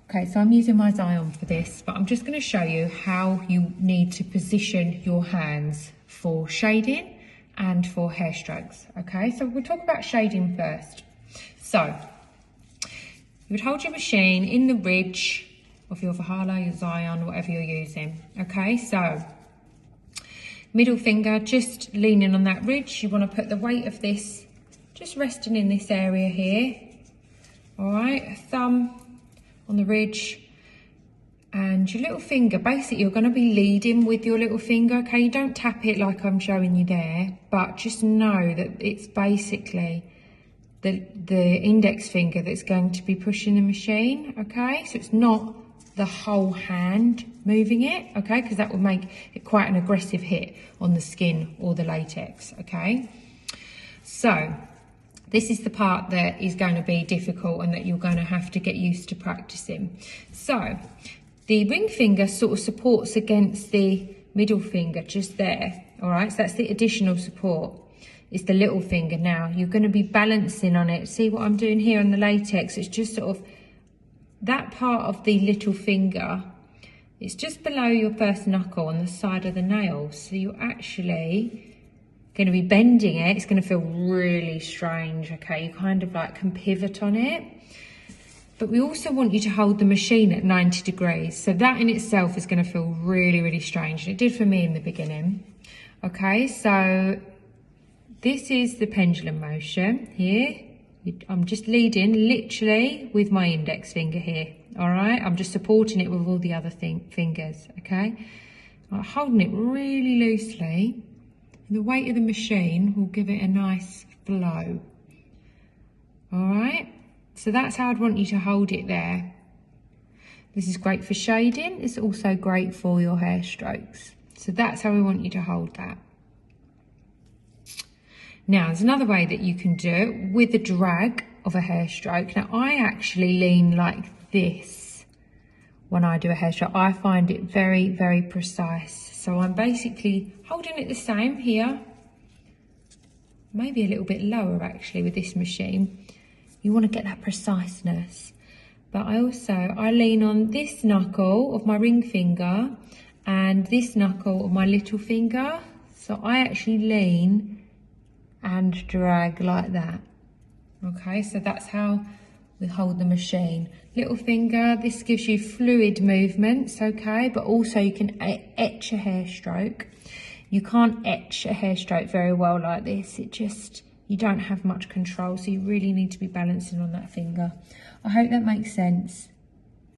Okay, so I'm using my Zion for this, but I'm just going to show you how you need to position your hands for shading and for hair strokes. Okay, so we'll talk about shading first. So you would hold your machine in the ridge of your Valhalla, your Zion, whatever you're using. Okay, so middle finger just leaning on that ridge. You want to put the weight of this just resting in this area here. All right, thumb on the ridge, and your little finger, basically you're going to be leading with your little finger. Okay, you don't tap it like I'm showing you there, but just know that it's basically the index finger that's going to be pushing the machine. Okay, so it's not the whole hand moving it, okay, because that would make it quite an aggressive hit on the skin or the latex. Okay, so this is the part that is going to be difficult and that you're going to have to get used to practicing. So the ring finger sort of supports against the middle finger just there. All right, so that's the additional support. It's the little finger now. You're going to be balancing on it. See what I'm doing here on the latex? It's just sort of that part of the little finger. It's just below your first knuckle on the side of the nail. So you're actually going to be bending it. It's going to feel really strange. Okay, you kind of like can pivot on it, but we also want you to hold the machine at 90 degrees. So that in itself is going to feel really, really strange. And it did for me in the beginning. Okay, so this is the pendulum motion here. I'm just leading literally with my index finger here. All right, I'm just supporting it with all the other fingers. Okay, I'm holding it really loosely. The weight of the machine will give it a nice flow. All right, so that's how I'd want you to hold it there. This is great for shading. It's also great for your hair strokes. So that's how we want you to hold that. Now, there's another way that you can do it with the drag of a hair stroke. Now, I actually lean like this when I do a hair stroke. I find it very, very precise. So I'm basically holding it the same here, maybe a little bit lower actually with this machine. You want to get that preciseness. But I lean on this knuckle of my ring finger and this knuckle of my little finger. So I actually lean and drag like that. Okay, so that's how we hold the machine. Little finger, this gives you fluid movements, okay, but also you can etch a hair stroke. You can't etch a hair stroke very well like this. You don't have much control, so you really need to be balancing on that finger. I hope that makes sense.